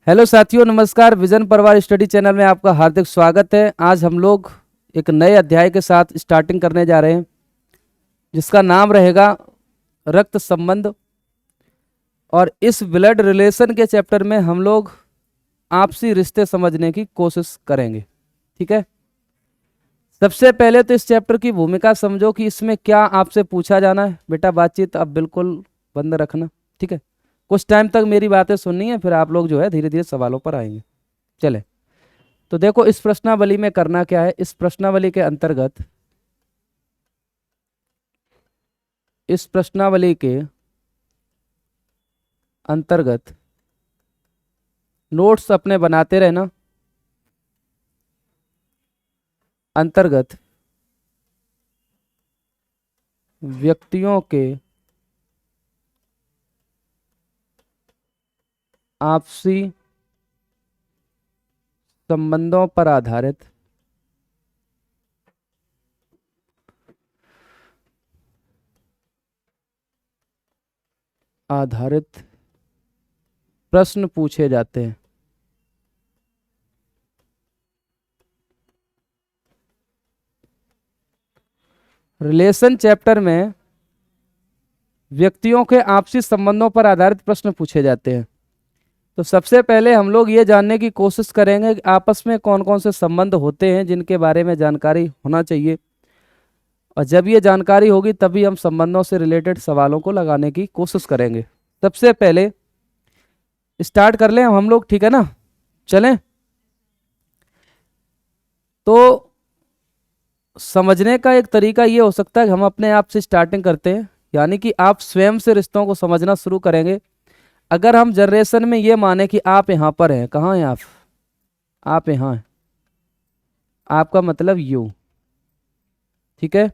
Hello साथियों, नमस्कार। Vision परिवार स्टडी चैनल में आपका हार्दिक स्वागत है। आज हम लोग एक नए अध्याय के साथ स्टार्टिंग करने जा रहे हैं जिसका नाम रहेगा रक्त संबंध। और इस ब्लड रिलेशन के चैप्टर में हम लोग आपसी रिश्ते समझने की कोशिश करेंगे। ठीक है, सबसे पहले तो इस चैप्टर की भूमिका समझो कि इसमें क्या आपसे पूछा जाना है। बेटा बातचीत अब बिल्कुल बंद रखना, ठीक है। कुछ टाइम तक मेरी बातें सुननी है, फिर आप लोग जो है धीरे धीरे सवालों पर आएंगे। चले, तो देखो इस प्रश्नावली में करना क्या है। इस प्रश्नावली के अंतर्गत नोट्स अपने बनाते रहना। अंतर्गत व्यक्तियों के आपसी संबंधों पर आधारित प्रश्न पूछे जाते हैं। रिलेशन चैप्टर में व्यक्तियों के आपसी संबंधों पर आधारित प्रश्न पूछे जाते हैं। तो सबसे पहले हम लोग ये जानने की कोशिश करेंगे कि आपस में कौन कौन से संबंध होते हैं जिनके बारे में जानकारी होना चाहिए। और जब ये जानकारी होगी तभी हम संबंधों से रिलेटेड सवालों को लगाने की कोशिश करेंगे। सबसे पहले स्टार्ट कर लें हम लोग, ठीक है ना। चलें, तो समझने का एक तरीका ये हो सकता है कि हम अपने आप से स्टार्टिंग करते हैं, यानी कि आप स्वयं से रिश्तों को समझना शुरू करेंगे। अगर हम जनरेशन में ये माने कि आप यहाँ पर हैं, कहाँ हैं आप यहाँ हैं, आपका मतलब यू, ठीक है।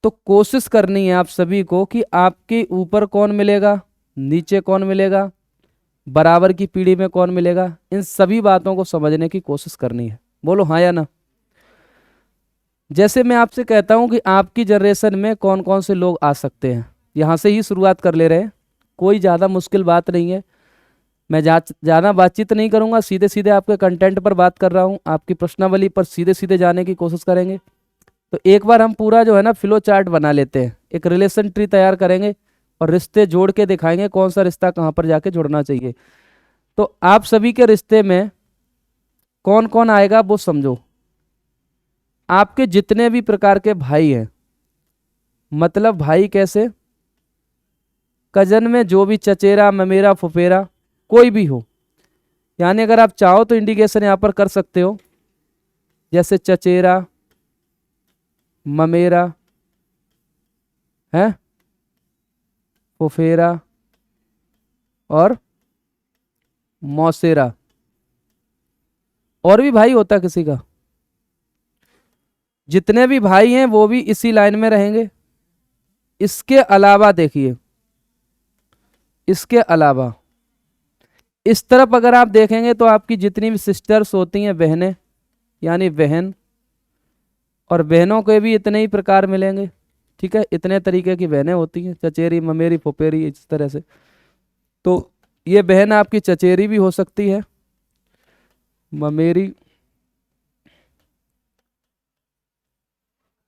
तो कोशिश करनी है आप सभी को कि आपके ऊपर कौन मिलेगा, नीचे कौन मिलेगा, बराबर की पीढ़ी में कौन मिलेगा, इन सभी बातों को समझने की कोशिश करनी है। बोलो हाँ या ना। जैसे मैं आपसे कहता हूं कि आपकी जनरेशन में कौन कौन से लोग आ सकते हैं, यहां से ही शुरुआत कर ले रहे हैं। कोई ज़्यादा मुश्किल बात नहीं है। मैं ज़्यादा बातचीत नहीं करूंगा, सीधे सीधे आपके कंटेंट पर बात कर रहा हूं। आपकी प्रश्नावली पर सीधे सीधे जाने की कोशिश करेंगे। तो एक बार हम पूरा जो है ना फ्लो चार्ट बना लेते हैं, एक रिलेशन ट्री तैयार करेंगे और रिश्ते जोड़ के दिखाएंगे कौन सा रिश्ता कहाँ पर जाके जुड़ना चाहिए। तो आप सभी के रिश्ते में कौन कौन आएगा वो समझो। आपके जितने भी प्रकार के भाई हैं, मतलब भाई कैसे, कजन में जो भी चचेरा ममेरा फुफेरा कोई भी हो, यानी अगर आप चाहो तो इंडिकेशन यहां पर कर सकते हो, जैसे चचेरा ममेरा है, फुफेरा और मौसेरा। और भी भाई होता किसी का, जितने भी भाई हैं वो भी इसी लाइन में रहेंगे। इसके अलावा देखिए, इसके अलावा इस तरफ अगर आप देखेंगे तो आपकी जितनी भी सिस्टर्स होती हैं, बहनें, यानी बहन, और बहनों के भी इतने ही प्रकार मिलेंगे। ठीक है, इतने तरीके की बहनें होती हैं, चचेरी ममेरी फुफेरी, इस तरह से। तो ये बहन आपकी चचेरी भी हो सकती है, ममेरी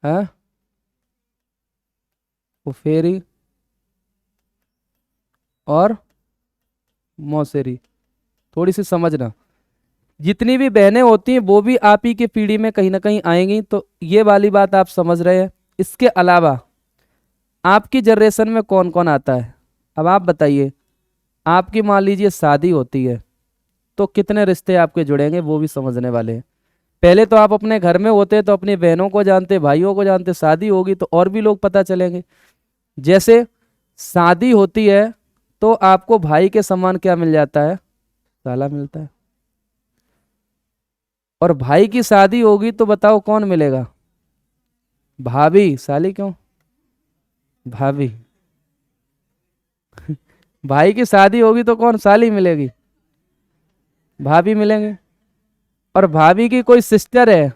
है, फुफेरी और मौसेरी। थोड़ी सी समझना, जितनी भी बहनें होती हैं वो भी आप ही के पीढ़ी में कहीं ना कहीं आएंगी। तो ये वाली बात आप समझ रहे हैं। इसके अलावा आपकी जनरेशन में कौन कौन आता है, अब आप बताइए। आपकी मान लीजिए शादी होती है तो कितने रिश्ते आपके जुड़ेंगे वो भी समझने वाले हैं। पहले तो आप अपने घर में होते तो अपनी बहनों को जानते, भाइयों को जानते, शादी होगी तो और भी लोग पता चलेंगे। जैसे शादी होती है तो आपको भाई के समान क्या मिल जाता है, साला मिलता है। और भाई की शादी होगी तो बताओ कौन मिलेगा, भाभी। साली क्यों, भाभी। भाई की शादी होगी तो कौन, साली मिलेगी, भाभी मिलेंगे। और भाभी की कोई सिस्टर है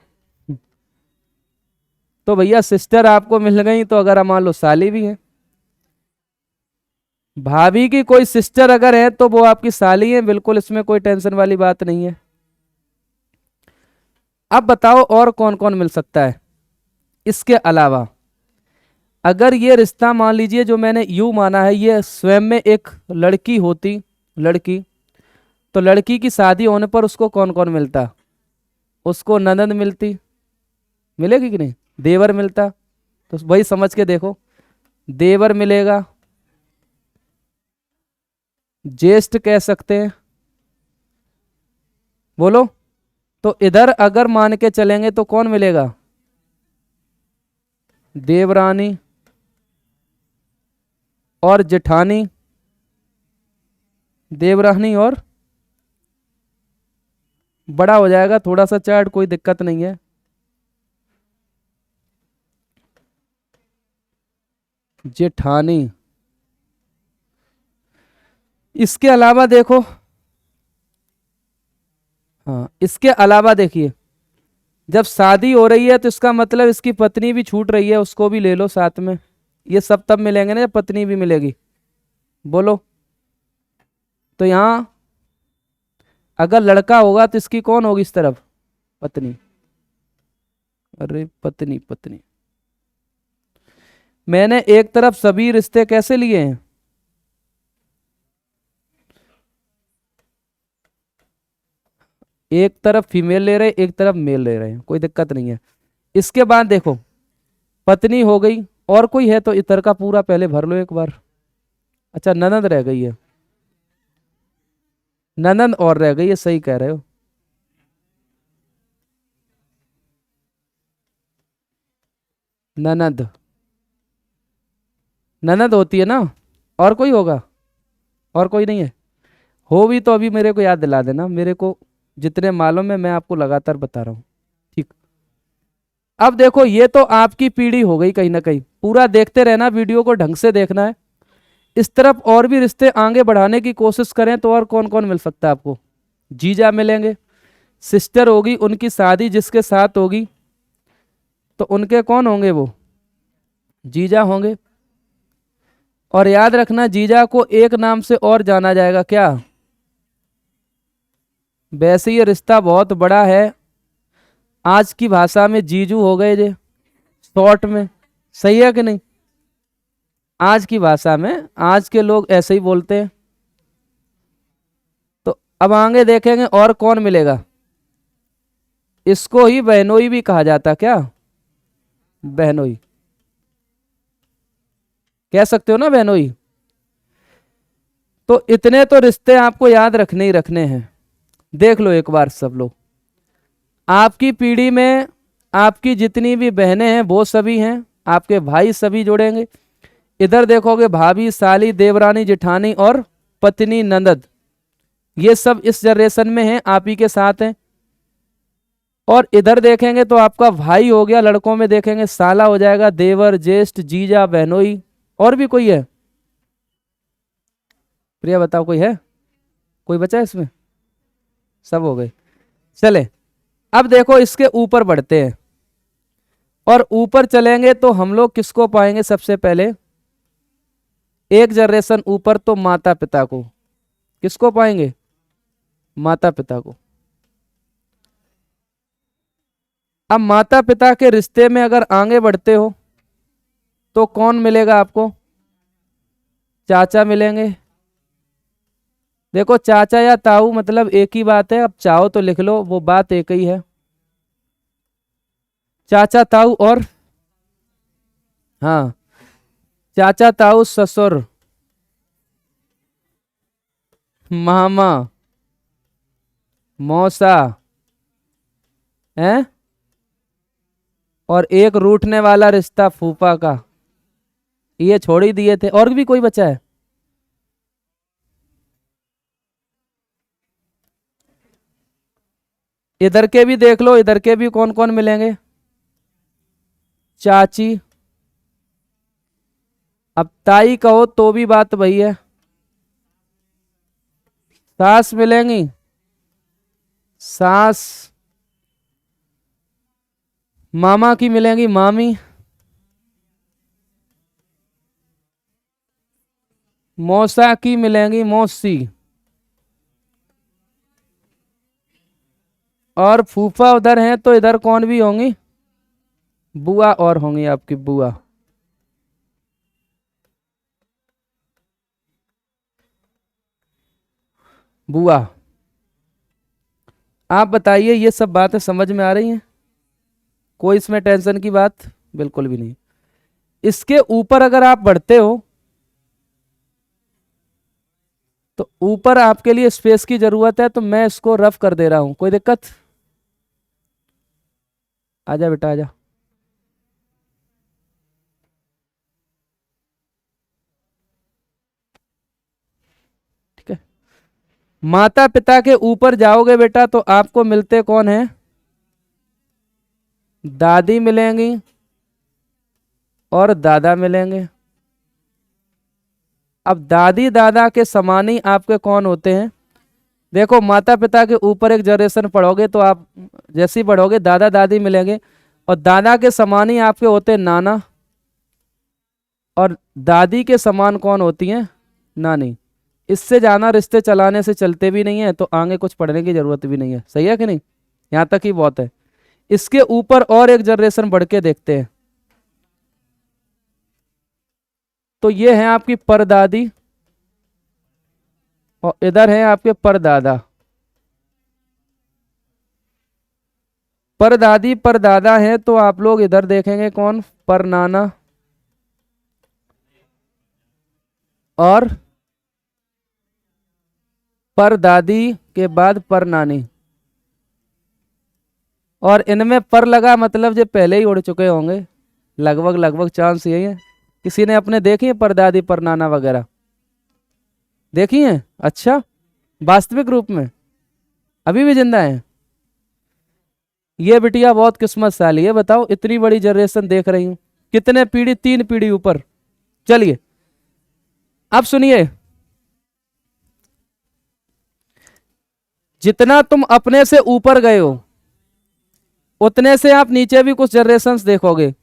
तो भैया सिस्टर आपको मिल गई, तो अगर मान लो साली भी है। भाभी की कोई सिस्टर अगर है तो वो आपकी साली है, बिल्कुल इसमें कोई टेंशन वाली बात नहीं है। अब बताओ और कौन कौन मिल सकता है इसके अलावा। अगर ये रिश्ता मान लीजिए जो मैंने यू माना है ये स्वयं में एक लड़की होती, लड़की, तो लड़की की शादी होने पर उसको कौन कौन मिलता? उसको ननद मिलती, मिलेगी कि नहीं? देवर मिलता, तो वही समझ के देखो, देवर मिलेगा, ज्येष्ठ कह सकते हैं, बोलो। तो इधर अगर मान के चलेंगे तो कौन मिलेगा? देवरानी और जेठानी, देवरानी और, बड़ा हो जाएगा थोड़ा सा चार्ट, कोई दिक्कत नहीं है। जेठानी, इसके अलावा देखो, हाँ इसके अलावा देखिए, जब शादी हो रही है तो इसका मतलब इसकी पत्नी भी छूट रही है, उसको भी ले लो साथ में। ये सब तब मिलेंगे ना जब पत्नी भी मिलेगी, बोलो। तो यहाँ अगर लड़का होगा तो इसकी कौन होगी इस तरफ? पत्नी। अरे पत्नी पत्नी, मैंने एक तरफ सभी रिश्ते कैसे लिए हैं? एक तरफ फीमेल ले रहे, एक तरफ मेल ले रहे हैं, कोई दिक्कत नहीं है। इसके बाद देखो, पत्नी हो गई, और कोई है तो इतर का पूरा पहले भर लो एक बार। अच्छा ननद रह गई है, ननद और रह गई है, सही कह रहे हो। ननद, ननद होती है ना, और कोई होगा? और कोई नहीं है? हो भी तो अभी मेरे को याद दिला देना, मेरे को जितने मालूम है मैं आपको लगातार बता रहा हूँ, ठीक। अब देखो ये तो आपकी पीढ़ी हो गई, कहीं ना कहीं पूरा देखते रहना, वीडियो को ढंग से देखना है। इस तरफ और भी रिश्ते आगे बढ़ाने की कोशिश करें तो और कौन कौन मिल सकता है आपको? जीजा मिलेंगे, सिस्टर होगी, उनकी शादी जिसके साथ होगी तो उनके कौन होंगे? वो जीजा होंगे। और याद रखना जीजा को एक नाम से और जाना जाएगा, क्या? वैसे ये रिश्ता बहुत बड़ा है, आज की भाषा में जीजू हो गए जे, शॉर्ट में। सही है कि नहीं? आज की भाषा में आज के लोग ऐसे ही बोलते हैं। तो अब आगे देखेंगे और कौन मिलेगा। इसको ही बहनोई भी कहा जाता, क्या? बहनोई कह सकते हो ना, बहनोई। तो इतने तो रिश्ते आपको याद रखने ही रखने हैं। देख लो एक बार सब लोग, आपकी पीढ़ी में आपकी जितनी भी बहनें हैं वो सभी हैं, आपके भाई सभी जुड़ेंगे। इधर देखोगे भाभी, साली, देवरानी, जेठानी और पत्नी, ननद, ये सब इस जनरेशन में हैं, आप ही के साथ हैं। और इधर देखेंगे तो आपका भाई हो गया, लड़कों में देखेंगे साला हो जाएगा, देवर, ज्येष्ठ, जीजा, बहनोई। और भी कोई है? प्रिया बताओ, कोई है? कोई बचा है इसमें? सब हो गए। चले, अब देखो इसके ऊपर बढ़ते हैं, और ऊपर चलेंगे तो हम लोग किसको पाएंगे सबसे पहले? एक जनरेशन ऊपर तो माता पिता को। किसको पाएंगे? माता पिता को। अब माता पिता के रिश्ते में अगर आगे बढ़ते हो तो कौन मिलेगा आपको? चाचा मिलेंगे। देखो चाचा या ताऊ मतलब एक ही बात है, अब चाहो तो लिख लो, वो बात एक ही है। चाचा ताऊ और, हाँ, चाचा ताऊ, ससुर, मामा, मौसा, हैं, और एक रूठने वाला रिश्ता फूफा का। ये छोड़ ही दिए थे, और भी कोई बचा है? इधर के भी देख लो, इधर के भी कौन कौन मिलेंगे? चाची, अब ताई कहो तो भी बात वही है। सास मिलेंगी, सास, मामा की मिलेंगी, मामी, मौसा की मिलेंगी मौसी, और फूफा उधर हैं तो इधर कौन भी होंगी, बुआ और होंगी आपकी बुआ। बुआ। आप बताइए ये सब बातें समझ में आ रही हैं? कोई इसमें टेंशन की बात बिल्कुल भी नहीं। इसके ऊपर अगर आप बढ़ते हो तो ऊपर आपके लिए स्पेस की जरूरत है, तो मैं इसको रफ कर दे रहा हूं, कोई दिक्कत? आजा बेटा आजा। ठीक है, माता पिता के ऊपर जाओगे बेटा तो आपको मिलते कौन है, दादी मिलेंगी और दादा मिलेंगे। अब दादी दादा के समान ही आपके कौन होते हैं, देखो माता पिता के ऊपर एक जनरेशन पढ़ोगे तो आप जैसे ही पढ़ोगे दादा दादी मिलेंगे, और दादा के समान ही आपके होते हैं नाना, और दादी के समान कौन होती हैं, नानी। इससे जाना रिश्ते चलाने से चलते भी नहीं है, तो आगे कुछ पढ़ने की जरूरत भी नहीं है, सही है कि नहीं? यहाँ तक ही बहुत है। इसके ऊपर और एक जनरेशन बढ़ के देखते हैं, तो ये है आपकी परदादी और इधर है आपके परदादा। परदादी परदादा है तो आप लोग इधर देखेंगे कौन, परनाना और परदादी के बाद परनानी। और इनमें पर लगा मतलब जो पहले ही उड़ चुके होंगे, लगभग लगभग चांस यही है। किसी ने अपने देखी है परदादी परनाना वगैरह, देखी है? अच्छा, वास्तविक रूप में अभी भी जिंदा है? ये बिटिया बहुत किस्मतशाली है, बताओ इतनी बड़ी जनरेशन देख रही हूँ, कितने पीढ़ी, 3 पीढ़ी ऊपर। चलिए अब सुनिए, जितना तुम अपने से ऊपर गए हो उतने से आप नीचे भी कुछ जनरेशन्स देखोगे।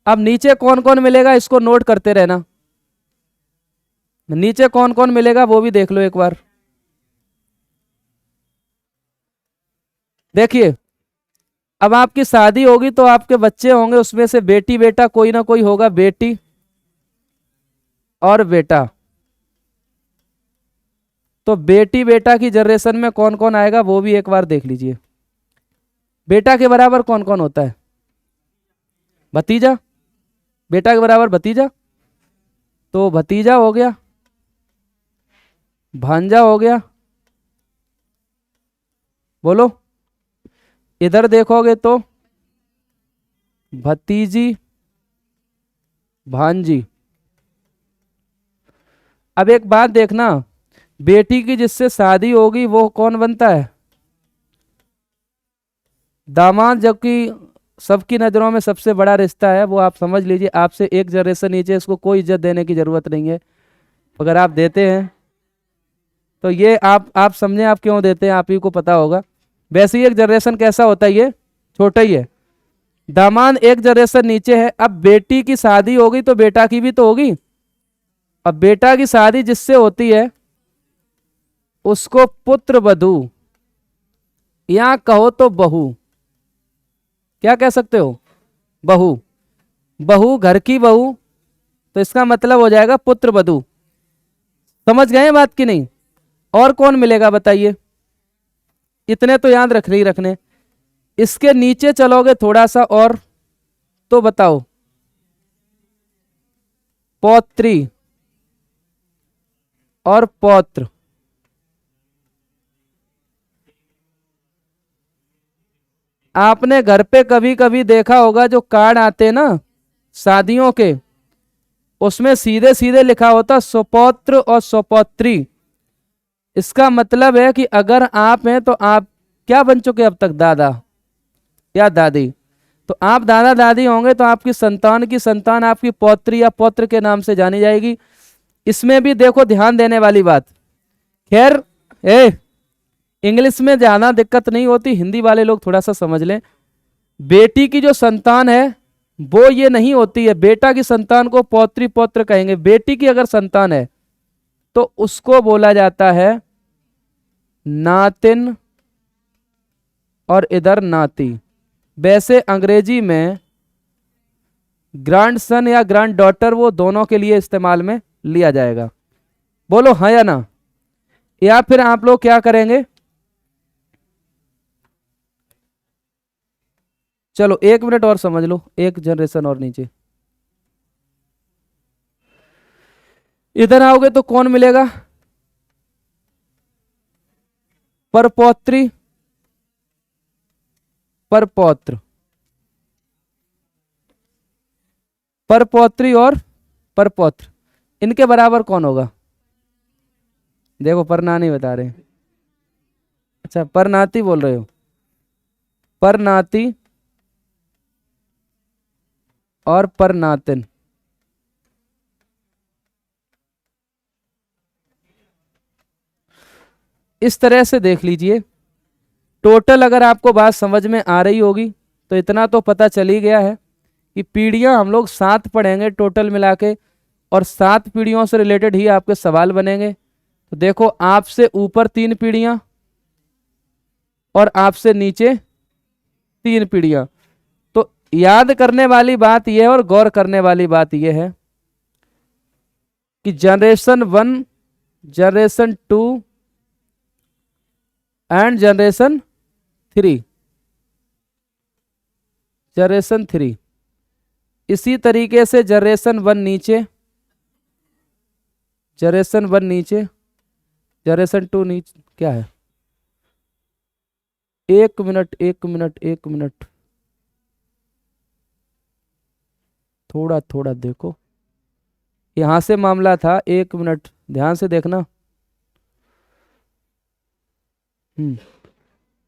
अब नीचे कौन कौन मिलेगा इसको नोट करते रहना, नीचे कौन कौन मिलेगा वो भी देख लो एक बार। देखिए, अब आपकी शादी होगी तो आपके बच्चे होंगे, उसमें से बेटी बेटा कोई ना कोई होगा, बेटी और बेटा। तो बेटी बेटा की जनरेशन में कौन कौन आएगा वो भी एक बार देख लीजिए। बेटा के बराबर कौन कौन होता है, भतीजा। बेटा के बराबर भतीजा, तो भतीजा हो गया, भांजा हो गया, बोलो। इधर देखोगे तो भतीजी भांजी। अब एक बात देखना, बेटी की जिससे शादी होगी वो कौन बनता है, दामाद। जबकि सबकी नज़रों में सबसे बड़ा रिश्ता है, वो आप समझ लीजिए आपसे एक जनरेशन नीचे, इसको कोई इज्जत देने की जरूरत नहीं है। अगर आप देते हैं तो ये आप समझें आप क्यों देते हैं, आप ही को पता होगा। वैसे ही एक जनरेशन कैसा होता है, ये छोटा ही है, दामाद एक जनरेशन नीचे है। अब बेटी की शादी होगी तो बेटा की भी तो होगी। अब बेटा की शादी जिससे होती है उसको पुत्र वधू, या कहो तो बहू, क्या कह सकते हो, बहू। बहू घर की बहू, तो इसका मतलब हो जाएगा पुत्र वधू। समझ गए बात की नहीं? और कौन मिलेगा बताइए, इतने तो याद रखने ही रखने। इसके नीचे चलोगे थोड़ा सा और तो बताओ, पौत्री और पौत्र। आपने घर पे कभी कभी देखा होगा जो कार्ड आते हैं ना शादियों के, उसमें सीधे सीधे लिखा होता सुपौत्र और सुपौत्री। इसका मतलब है कि अगर आप हैं तो आप क्या बन चुके अब तक, दादा या दादी। तो आप दादा दादी होंगे तो आपकी संतान की संतान आपकी पौत्री या पौत्र के नाम से जानी जाएगी। इसमें भी देखो ध्यान देने वाली बात, खैर इंग्लिश में ज्यादा दिक्कत नहीं होती, हिंदी वाले लोग थोड़ा सा समझ लें। बेटी की जो संतान है वो ये नहीं होती है, बेटा की संतान को पौत्री पौत्र कहेंगे। बेटी की अगर संतान है तो उसको बोला जाता है नातिन और इधर नाती। वैसे अंग्रेजी में ग्रैंडसन या ग्रैंड डॉटर वो दोनों के लिए इस्तेमाल में लिया जाएगा। बोलो हाँ या ना। या फिर आप लोग क्या करेंगे, चलो 1 मिनट और समझ लो, एक जनरेशन और नीचे इधर आओगे तो कौन मिलेगा, परपौत्री, परपौत्र, परपौत्री और परपौत्र, इनके बराबर कौन होगा। देखो परनानी बता रहे हैं, अच्छा परनाती बोल रहे हो, परनाती और परनातिन। इस तरह से देख लीजिए। टोटल अगर आपको बात समझ में आ रही होगी तो इतना तो पता चल ही गया है कि पीढ़ियां हम लोग 7 पढ़ेंगे टोटल मिला के, और 7 पीढ़ियों से रिलेटेड ही आपके सवाल बनेंगे। तो देखो आपसे ऊपर 3 पीढ़ियां और आपसे नीचे 3 पीढ़ियां। तो याद करने वाली बात यह है और गौर करने वाली बात यह है कि generation 1, generation 2 and generation 3, generation 3, इसी तरीके से जनरेशन 1 नीचे, जनरेशन 1 नीचे, जनरेशन 2 नीचे। क्या है, 1 मिनट 1 मिनट 1 मिनट, थोड़ा थोड़ा देखो, यहां से मामला था। 1 मिनट ध्यान से देखना।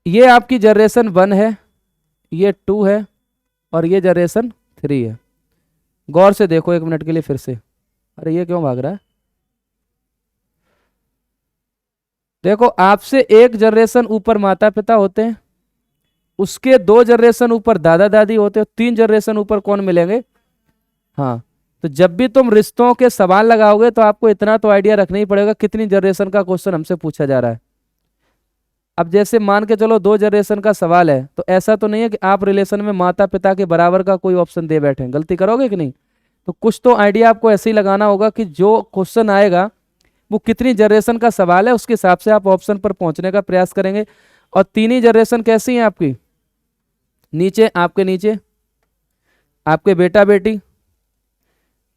ये आपकी जनरेशन 1 है, ये 2 है और ये जनरेशन 3 है। गौर से देखो 1 मिनट के लिए फिर से। अरे ये क्यों भाग रहा है। देखो आपसे एक जनरेशन ऊपर माता पिता होते हैं, उसके 2 जनरेशन ऊपर दादा दादी होते हैं, 3 जनरेशन ऊपर कौन मिलेंगे। हाँ, तो जब भी तुम रिश्तों के सवाल लगाओगे तो आपको इतना तो आइडिया रखना ही पड़ेगा कितनी जनरेशन का क्वेश्चन हमसे पूछा जा रहा है। अब जैसे मान के चलो 2 जनरेशन का सवाल है, तो ऐसा तो नहीं है कि आप रिलेशन में माता पिता के बराबर का कोई ऑप्शन दे बैठे, गलती करोगे कि नहीं। तो कुछ तो आइडिया आपको ऐसे ही लगाना होगा कि जो क्वेश्चन आएगा वो कितनी जनरेशन का सवाल है, उसके हिसाब से आप ऑप्शन पर पहुंचने का प्रयास करेंगे। और 3 ही जनरेशन कैसी हैं आपकी, नीचे आपके नीचे आपके बेटा बेटी,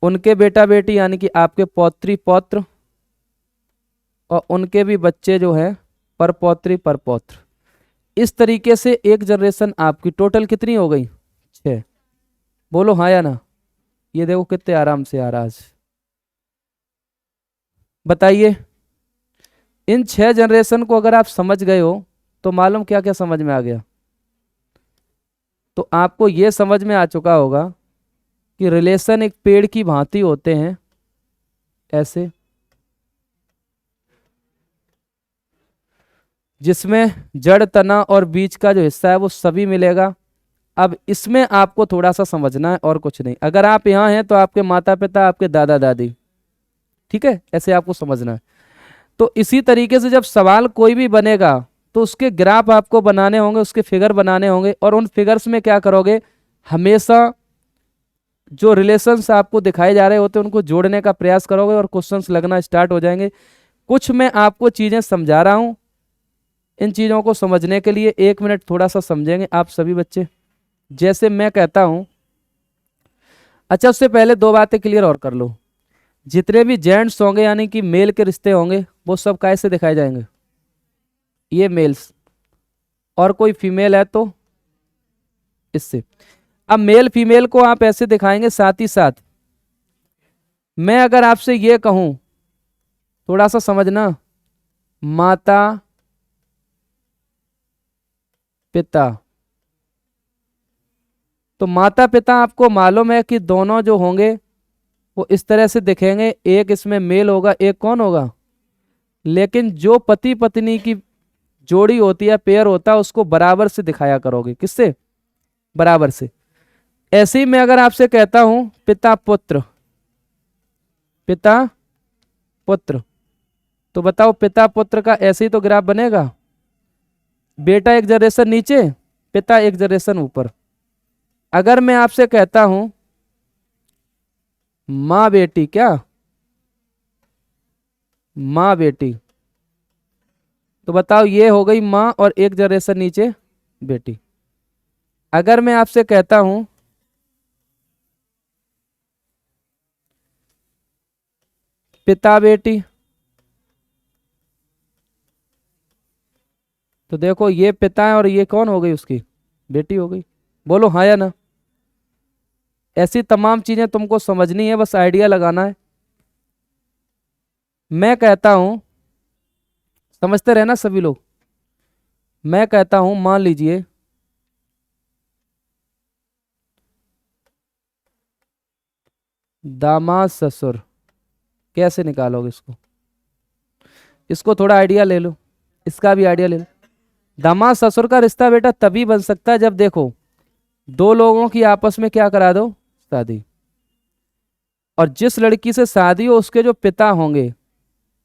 उनके बेटा बेटी यानी कि आपके पौत्री पौत्र, और उनके भी बच्चे जो है परपौत्री परपौत्र। इस तरीके से एक जनरेशन आपकी टोटल कितनी हो गई, 6। बोलो हाँ या ना। ये देखो कितने आराम से आ रहा आज। बताइए इन 6 जनरेशन को अगर आप समझ गए हो तो मालूम क्या क्या समझ में आ गया। तो आपको ये समझ में आ चुका होगा कि रिलेशन एक पेड़ की भांति होते हैं, ऐसे जिसमें जड़ तना और बीज का जो हिस्सा है वो सभी मिलेगा। अब इसमें आपको थोड़ा सा समझना है और कुछ नहीं। अगर आप यहाँ हैं तो आपके माता पिता आपके दादा दादी, ठीक है, ऐसे आपको समझना है। तो इसी तरीके से जब सवाल कोई भी बनेगा तो उसके ग्राफ आपको बनाने होंगे, उसके फिगर बनाने होंगे, और उन फिगर्स में क्या करोगे, हमेशा जो रिलेशंस आपको दिखाए जा रहे होते हैं उनको जोड़ने का प्रयास करोगे और क्वेश्चंस लगना स्टार्ट हो जाएंगे। कुछ मैं आपको चीजें समझा रहा हूं, इन चीजों को समझने के लिए 1 मिनट थोड़ा सा समझेंगे आप सभी बच्चे। जैसे मैं कहता हूं, अच्छा उससे पहले 2 बातें क्लियर और कर लो। जितने भी जेंट्स होंगे यानी कि मेल के रिश्ते होंगे वो सब कैसे दिखाए जाएंगे, ये मेल्स, और कोई फीमेल है तो इससे। अब मेल फीमेल को आप ऐसे दिखाएंगे, साथ ही साथ मैं अगर आपसे ये कहूं, थोड़ा सा समझना, माता पिता, तो माता पिता आपको मालूम है कि दोनों जो होंगे वो इस तरह से दिखेंगे, एक इसमें मेल होगा एक कौन होगा। लेकिन जो पति पत्नी की जोड़ी होती है, पेयर होता है, उसको बराबर से दिखाया करोगे, किससे, बराबर से। ऐसे ही मैं अगर आपसे कहता हूं पिता पुत्र, पिता पुत्र, तो बताओ पिता पुत्र का ऐसे ही तो ग्राफ बनेगा। बेटा एक जनरेशन नीचे, पिता एक जनरेशन ऊपर। अगर मैं आपसे कहता हूं माँ बेटी, क्या माँ बेटी, तो बताओ ये हो गई माँ और एक जनरेशन नीचे बेटी। अगर मैं आपसे कहता हूं पिता बेटी, तो देखो ये पिता है और ये कौन हो गई, उसकी बेटी हो गई। बोलो हाँ या ना। ऐसी तमाम चीजें तुमको समझनी है, बस आइडिया लगाना है। मैं कहता हूं, समझते रहना सभी लोग। मैं कहता हूं मान लीजिए दामाद ससुर, कैसे निकालोगे इसको, इसको थोड़ा आइडिया ले लो, इसका भी आइडिया ले लो। दामाद ससुर का रिश्ता बेटा तभी बन सकता है जब देखो दो लोगों की आपस में क्या करा दो, शादी। और जिस लड़की से शादी हो उसके जो पिता होंगे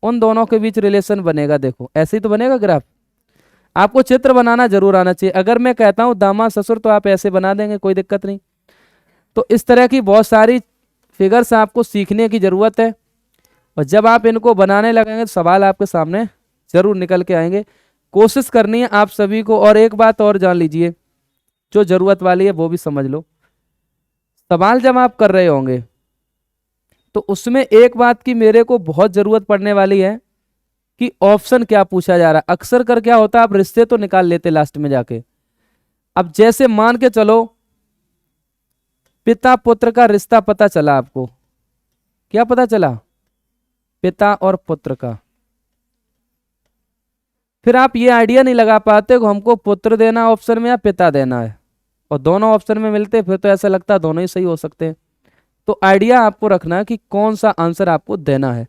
उन दोनों के बीच रिलेशन बनेगा। देखो ऐसे ही तो बनेगा ग्राफ। आपको चित्र बनाना जरूर आना चाहिए। अगर मैं कहता हूं दामाद ससुर तो आप ऐसे बना देंगे, कोई दिक्कत नहीं। तो इस तरह की बहुत सारी फिगर्स आपको सीखने की जरूरत है, और जब आप इनको बनाने लगेंगे तो सवाल आपके सामने जरूर निकल के आएंगे। कोशिश करनी है आप सभी को। और एक बात और जान लीजिए, जो जरूरत वाली है वो भी समझ लो। सवाल जब आप कर रहे होंगे तो उसमें एक बात की मेरे को बहुत जरूरत पड़ने वाली है कि ऑप्शन क्या पूछा जा रहा है। अक्सर कर क्या होता है, आप रिश्ते तो निकाल लेते लास्ट में जाके। अब जैसे मान के चलो पिता पुत्र का रिश्ता पता चला आपको, क्या पता चला, पिता और पुत्र का। फिर आप ये आइडिया नहीं लगा पाते कि हमको पुत्र देना ऑप्शन में या पिता देना है, और दोनों ऑप्शन में मिलते फिर तो ऐसा लगता है दोनों ही सही हो सकते हैं। तो आइडिया आपको रखना है कि कौन सा आंसर आपको देना है।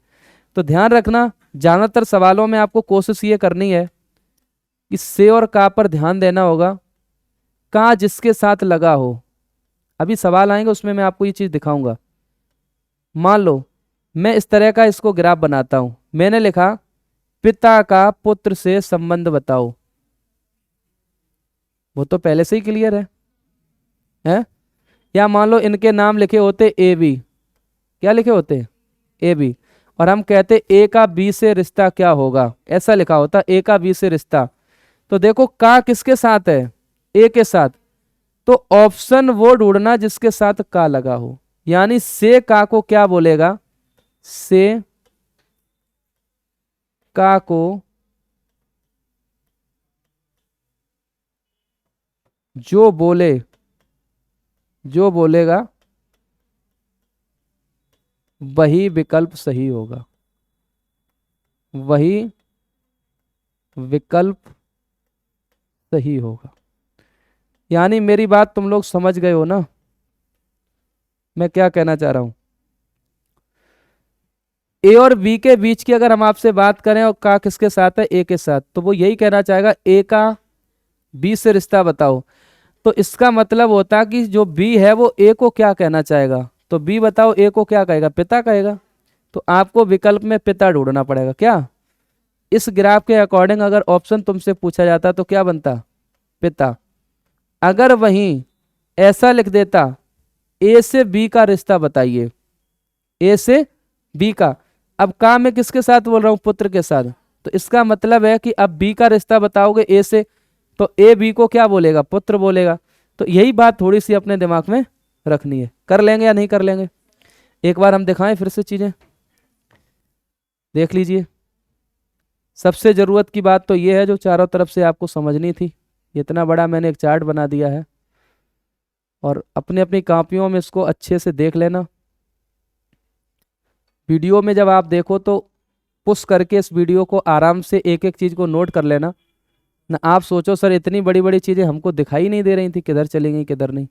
तो ध्यान रखना, ज्यादातर सवालों में आपको कोशिश ये करनी है कि से और का पर ध्यान देना होगा। का जिसके साथ लगा हो, अभी सवाल आएंगे उसमें मैं आपको ये चीज दिखाऊंगा। मान लो मैं इस तरह का इसको ग्राफ बनाता हूं। मैंने लिखा पिता का पुत्र से संबंध बताओ, वो तो पहले से ही क्लियर है? या मान लो इनके नाम लिखे होते ए बी, क्या लिखे होते, ए बी, और हम कहते ए का बी से रिश्ता क्या होगा, ऐसा लिखा होता ए का बी से रिश्ता। तो देखो का किसके साथ है, ए के साथ। तो ऑप्शन वो ढूंढना जिसके साथ का लगा हो, यानी से का को क्या बोलेगा, से का को जो बोले, जो बोलेगा वही विकल्प सही होगा, वही विकल्प सही होगा। यानी मेरी बात तुम लोग समझ गए हो ना, मैं क्या कहना चाह रहा हूं। ए और बी के बीच की अगर हम आपसे बात करें और का किसके साथ है, ए के साथ, तो वो यही कहना चाहेगा ए का बी से रिश्ता बताओ। तो इसका मतलब होता है कि जो बी है वो ए को क्या कहना चाहेगा, तो बी बताओ ए को क्या कहेगा, पिता कहेगा। तो आपको विकल्प में पिता ढूंढना पड़ेगा। क्या इस ग्राफ के अकॉर्डिंग अगर ऑप्शन तुमसे पूछा जाता तो क्या बनता, पिता। अगर वहीं ऐसा लिख देता ए से बी का रिश्ता बताइए, ए से बी का, अब का मैं किसके साथ बोल रहा हूं, पुत्र के साथ। तो इसका मतलब है कि अब बी का रिश्ता बताओगे ए से, तो ए बी को क्या बोलेगा, पुत्र बोलेगा। तो यही बात थोड़ी सी अपने दिमाग में रखनी है। कर लेंगे या नहीं कर लेंगे, एक बार हम दिखाएं फिर से चीजें देख लीजिए। सबसे जरूरत की बात तो ये है जो चारों तरफ से आपको समझनी थी। इतना बड़ा मैंने एक चार्ट बना दिया है, और अपनी अपनी कॉपियों में इसको अच्छे से देख लेना। वीडियो में जब आप देखो तो पुश करके इस वीडियो को आराम से एक एक चीज को नोट कर लेना। ना आप सोचो सर इतनी बड़ी बड़ी चीजें हमको दिखाई नहीं दे रही थी, किधर चली गई किधर नहीं।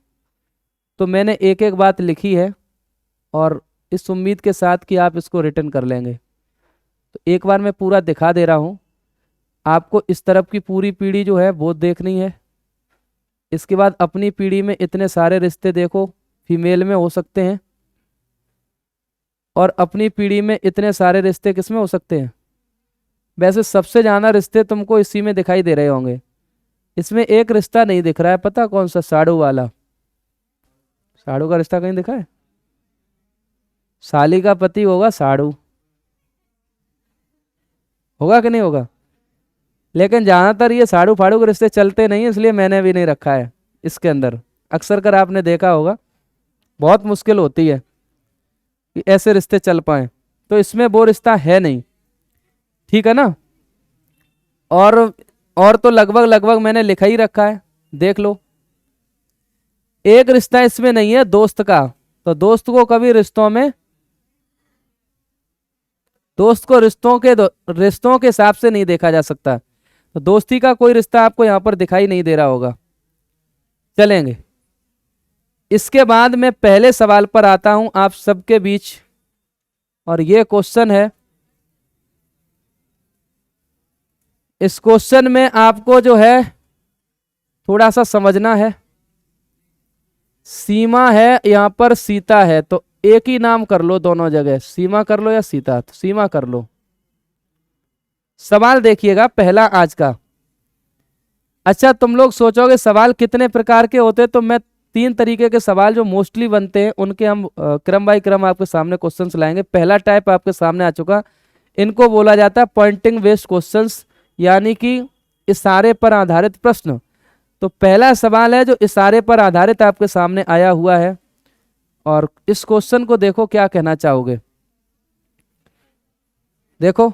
तो मैंने एक एक बात लिखी है, और इस उम्मीद के साथ कि आप इसको रिटर्न कर लेंगे। तो एक बार मैं पूरा दिखा दे रहा हूँ आपको। इस तरफ की पूरी पीढ़ी जो है वो देखनी है। इसके बाद अपनी पीढ़ी में इतने सारे रिश्ते देखो, फीमेल में हो सकते हैं, और अपनी पीढ़ी में इतने सारे रिश्ते किसमें हो सकते हैं, वैसे सबसे ज्यादा रिश्ते तुमको इसी में दिखाई दे रहे होंगे। इसमें एक रिश्ता नहीं दिख रहा है, पता कौन सा? साड़ू वाला। साड़ू का रिश्ता कहीं दिखा है? साली का पति होगा साड़ू, होगा कि नहीं होगा? लेकिन ज्यादातर ये साड़ू फाड़ू के रिश्ते चलते नहीं, इसलिए मैंने भी नहीं रखा है इसके अंदर। अक्सर कर आपने देखा होगा, बहुत मुश्किल होती है कि ऐसे रिश्ते चल पाए, तो इसमें वो रिश्ता है नहीं। ठीक है ना? और तो लगभग लगभग मैंने लिखा ही रखा है, देख लो। एक रिश्ता इसमें नहीं है दोस्त का, तो दोस्त को कभी रिश्तों में, दोस्त को रिश्तों के हिसाब से नहीं देखा जा सकता। तो दोस्ती का कोई रिश्ता आपको यहां पर दिखाई नहीं दे रहा होगा। चलेंगे, इसके बाद मैं पहले सवाल पर आता हूं आप सबके बीच, और ये क्वेश्चन है। इस क्वेश्चन में आपको जो है थोड़ा सा समझना है। सीमा है, यहां पर सीता है, तो एक ही नाम कर लो दोनों जगह, सीमा कर लो या सीता, तो सीमा कर लो। सवाल देखिएगा पहला आज का। अच्छा, तुम लोग सोचोगे सवाल कितने प्रकार के होते, तो मैं 3 तरीके के सवाल जो मोस्टली बनते हैं उनके हम क्रम बाय क्रम आपके सामने क्वेश्चंस लाएंगे। पहला टाइप आपके सामने आ चुका, इनको बोला जाता है पॉइंटिंग बेस्ड क्वेश्चंस, यानी कि इशारे पर आधारित प्रश्न। तो पहला सवाल है जो इशारे पर आधारित आपके सामने आया हुआ है, और इस क्वेश्चन को देखो क्या कहना चाहोगे। देखो,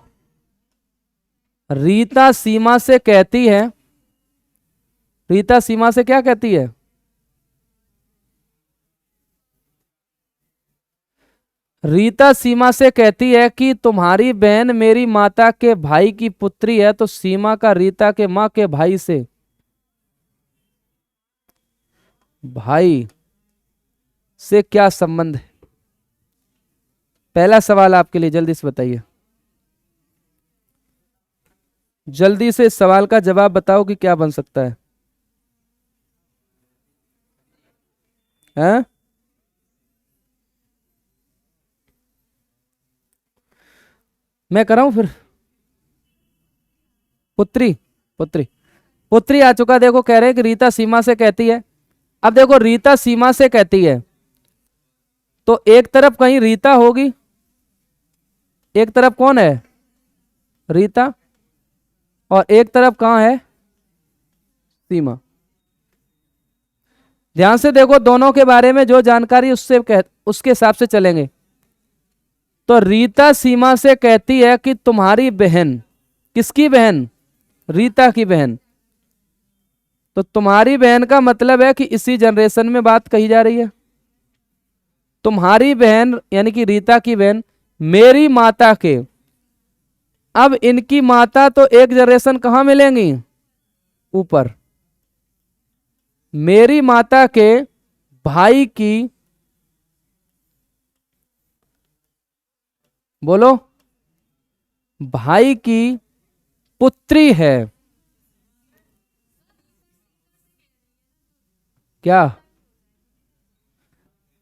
रीता सीमा से कहती है, रीता सीमा से क्या कहती है? रीता सीमा से कहती है कि तुम्हारी बहन मेरी माता के भाई की पुत्री है, तो सीमा का रीता के माँ के भाई से, भाई से क्या संबंध है? पहला सवाल आपके लिए, जल्दी से बताइए, जल्दी से इस सवाल का जवाब बताओ कि क्या बन सकता है। हैं? मैं कराऊं फिर? पुत्री, पुत्री, पुत्री आ चुका। देखो, कह रहे हैं कि रीता सीमा से कहती है। अब देखो, रीता सीमा से कहती है तो एक तरफ कहीं रीता होगी, एक तरफ कौन है? रीता, और एक तरफ कहां है? सीमा। ध्यान से देखो, दोनों के बारे में जो जानकारी उसके हिसाब से चलेंगे। तो रीता सीमा से कहती है कि तुम्हारी बहन, किसकी बहन? रीता की बहन। तो तुम्हारी बहन का मतलब है कि इसी जनरेशन में बात कही जा रही है। तुम्हारी बहन यानी कि रीता की बहन मेरी माता के, अब इनकी माता तो एक जनरेशन कहां मिलेंगी? ऊपर। मेरी माता के भाई की, बोलो, भाई की पुत्री है। क्या?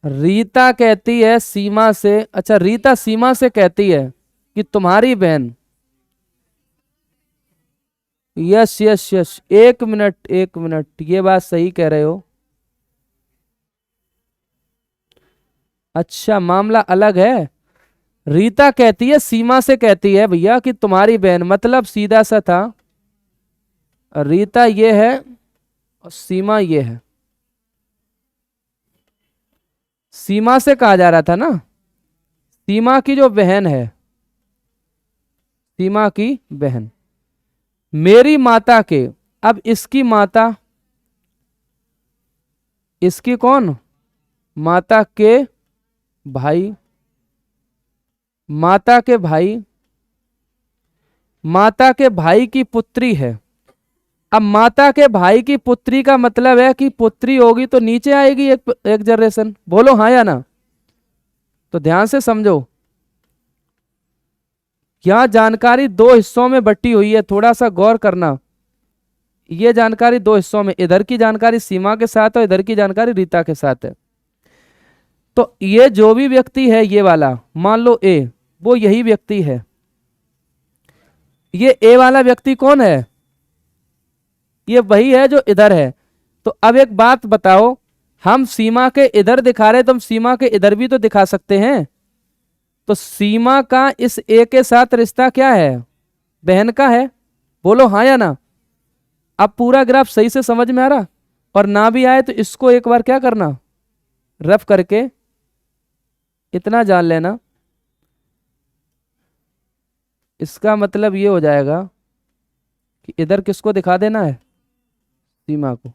रीता कहती है सीमा से, अच्छा रीता सीमा से कहती है कि तुम्हारी बहन, यस यस यस, एक मिनट एक मिनट, ये बात सही कह रहे हो। अच्छा, मामला अलग है। रीता कहती है, सीमा से कहती है भैया कि तुम्हारी बहन, मतलब सीधा सा था, रीता ये है और सीमा ये है। सीमा से कहा जा रहा था ना, सीमा की जो बहन है, सीमा की बहन मेरी माता के, अब इसकी माता, इसकी कौन? माता के भाई, माता के भाई, माता के भाई की पुत्री है। अब माता के भाई की पुत्री का मतलब है कि पुत्री होगी तो नीचे आएगी एक जनरेशन, बोलो हाँ या ना? तो ध्यान से समझो, यह जानकारी 2 हिस्सों में बटी हुई है, थोड़ा सा गौर करना। यह जानकारी 2 हिस्सों में, इधर की जानकारी सीमा के साथ और इधर की जानकारी रीता के साथ है। तो ये जो भी व्यक्ति है, ये वाला मान लो ए, वो यही व्यक्ति है। ये ए वाला व्यक्ति कौन है? ये वही है जो इधर है। तो अब एक बात बताओ, हम सीमा के इधर दिखा रहे तो हम सीमा के इधर भी तो दिखा सकते हैं। तो सीमा का इस ए के साथ रिश्ता क्या है? बहन का है। बोलो हाँ या ना। अब पूरा ग्राफ सही से समझ में आ रहा? और ना भी आए तो इसको एक बार क्या करना, रफ करके इतना जान लेना, इसका मतलब ये हो जाएगा कि इधर किसको दिखा देना है? सीमा को।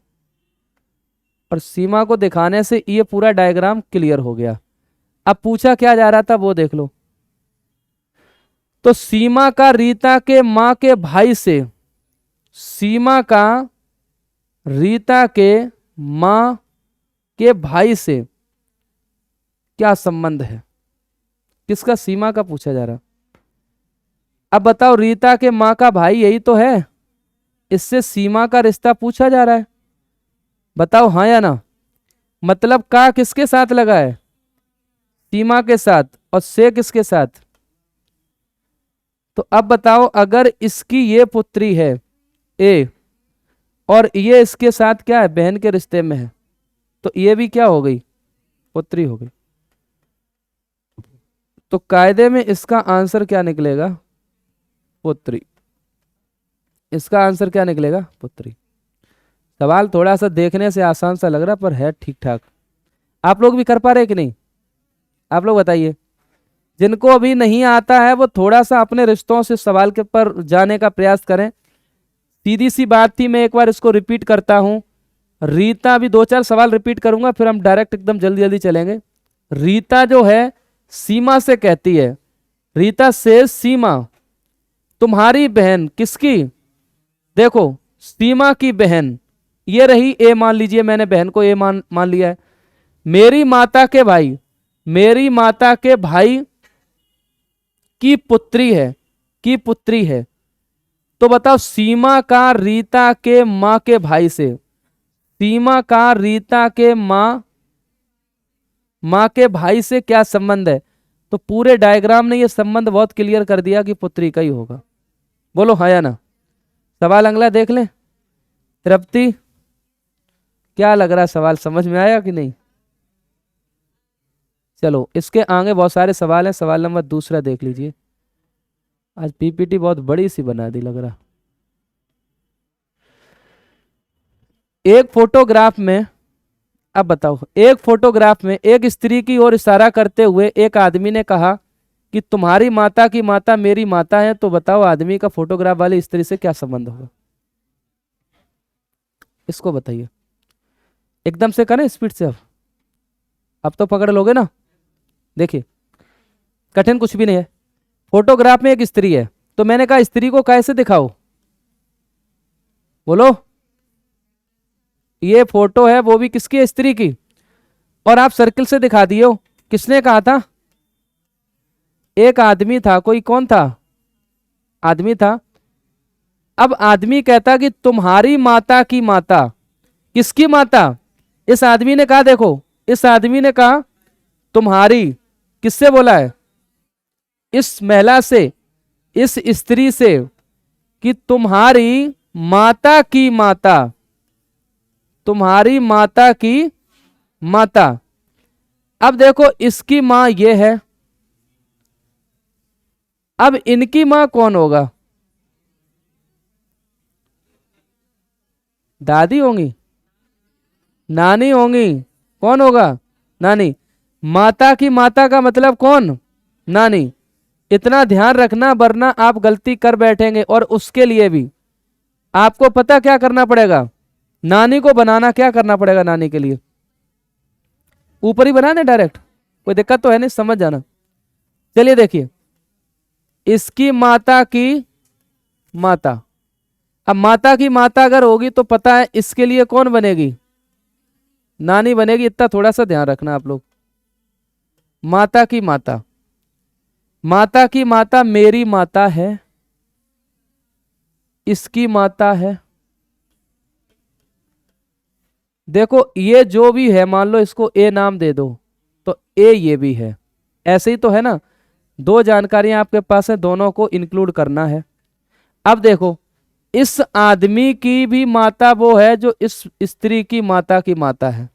और सीमा को दिखाने से ये पूरा डायग्राम क्लियर हो गया। अब पूछा क्या जा रहा था वो देख लो। तो सीमा का रीता के मां के भाई से, सीमा का रीता के मां के भाई से क्या संबंध है? किसका? सीमा का पूछा जा रहा। अब बताओ, रीता के मां का भाई यही तो है, इससे सीमा का रिश्ता पूछा जा रहा है। बताओ हाँ या ना। मतलब का किसके साथ लगा है? सीमा के साथ। और से किसके साथ? तो अब बताओ, अगर इसकी ये पुत्री है ए, और ये इसके साथ क्या है? बहन के रिश्ते में है, तो ये भी क्या हो गई? पुत्री हो गई। तो कायदे में इसका आंसर क्या निकलेगा? पुत्री। इसका आंसर क्या निकलेगा? पुत्री। सवाल थोड़ा सा देखने से आसान सा लग रहा पर है ठीक ठाक। आप लोग भी कर पा रहे कि नहीं? आप लोग बताइए। जिनको अभी नहीं आता है वो थोड़ा सा अपने रिश्तों से सवाल के पर जाने का प्रयास करें। सीधी सी बात थी, मैं एक बार इसको रिपीट करता हूं। रीता, भी 2-4 सवाल रिपीट करूंगा फिर हम डायरेक्ट एकदम जल्दी जल्दी चलेंगे। रीता जो है सीमा से कहती है, रीता से सीमा, तुम्हारी बहन किसकी? देखो सीमा की बहन ये रही ए, मान लीजिए मैंने बहन को ए मान लिया है। मेरी माता के भाई, मेरी माता के भाई की पुत्री है, की पुत्री है। तो बताओ सीमा का रीता के मां के भाई से, सीमा का रीता के मां के भाई से क्या संबंध है? तो पूरे डायग्राम ने ये संबंध बहुत क्लियर कर दिया कि पुत्री का ही होगा। बोलो हाँ या ना। सवाल अगला देख लें। तृप्ति, क्या लग रहा है? सवाल समझ में आया कि नहीं? चलो इसके आगे बहुत सारे सवाल हैं। सवाल नंबर 2 देख लीजिए। आज पीपीटी बहुत बड़ी सी बना दी लग रहा। एक फोटोग्राफ में, अब बताओ, एक फोटोग्राफ में एक स्त्री की ओर इशारा करते हुए एक आदमी ने कहा कि तुम्हारी माता की माता मेरी माता है। तो बताओ आदमी का फोटोग्राफ वाली स्त्री से क्या संबंध होगा? इसको बताइए। एकदम से करें स्पीड से। अब तो पकड़ लोगे ना। देखिए कठिन कुछ भी नहीं है। फोटोग्राफ में एक स्त्री है, तो मैंने कहा स्त्री को कैसे दिखाओ? बोलो। ये फोटो है वो भी किसकी है? स्त्री की। और आप सर्किल से दिखा दिए हो। किसने कहा था? एक आदमी था। कोई कौन था? आदमी था। अब आदमी कहता कि तुम्हारी माता की माता, किसकी माता? इस आदमी ने कहा, देखो इस आदमी ने कहा तुम्हारी, किससे बोला है? इस महिला से, इस स्त्री से, कि तुम्हारी माता की माता, तुम्हारी माता की माता। अब देखो इसकी मां ये है, अब इनकी मां कौन होगा? दादी होंगी, नानी होंगी। कौन होगा? नानी। माता की माता का मतलब कौन? नानी। इतना ध्यान रखना वरना आप गलती कर बैठेंगे। और उसके लिए भी आपको पता क्या करना पड़ेगा? नानी को बनाना क्या करना पड़ेगा? नानी के लिए ऊपर ही बना दे डायरेक्ट, कोई दिक्कत तो है नहीं, समझ जाना। चलिए देखिए, इसकी माता की माता। अब माता की माता अगर होगी तो पता है इसके लिए कौन बनेगी? नानी बनेगी। इतना थोड़ा सा ध्यान रखना आप लोग। माता की माता, माता की माता मेरी माता है, इसकी माता है। देखो ये जो भी है, मान लो इसको ए नाम दे दो, तो ए ये भी है। ऐसे ही तो है ना। 2 जानकारियां आपके पास है, दोनों को इंक्लूड करना है। अब देखो, इस आदमी की भी माता वो है जो इस स्त्री की माता है,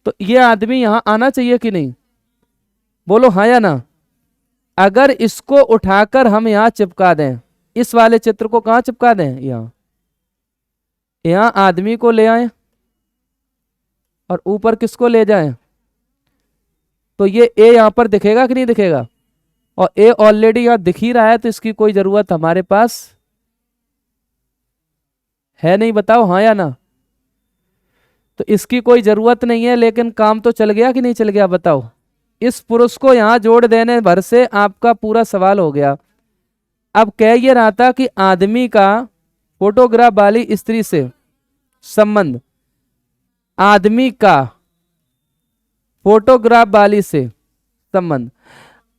तो ये आदमी यहां आना चाहिए कि नहीं? बोलो हाँ या ना। अगर इसको उठाकर हम यहां चिपका दें, इस वाले चित्र को कहां चिपका दें? यहां। यहां आदमी को ले आए और ऊपर किसको ले जाएं? तो ये ए यहां पर दिखेगा कि नहीं दिखेगा? और ए ऑलरेडी यहां दिख ही रहा है, तो इसकी कोई जरूरत हमारे पास है नहीं। बताओ हाँ या ना। तो इसकी कोई जरूरत नहीं है, लेकिन काम तो चल गया कि नहीं चल गया? बताओ। इस पुरुष को यहां जोड़ देने भर से आपका पूरा सवाल हो गया। अब कह ये रहा था कि आदमी का फोटोग्राफ वाली स्त्री से संबंध, आदमी का फोटोग्राफ वाली से संबंध।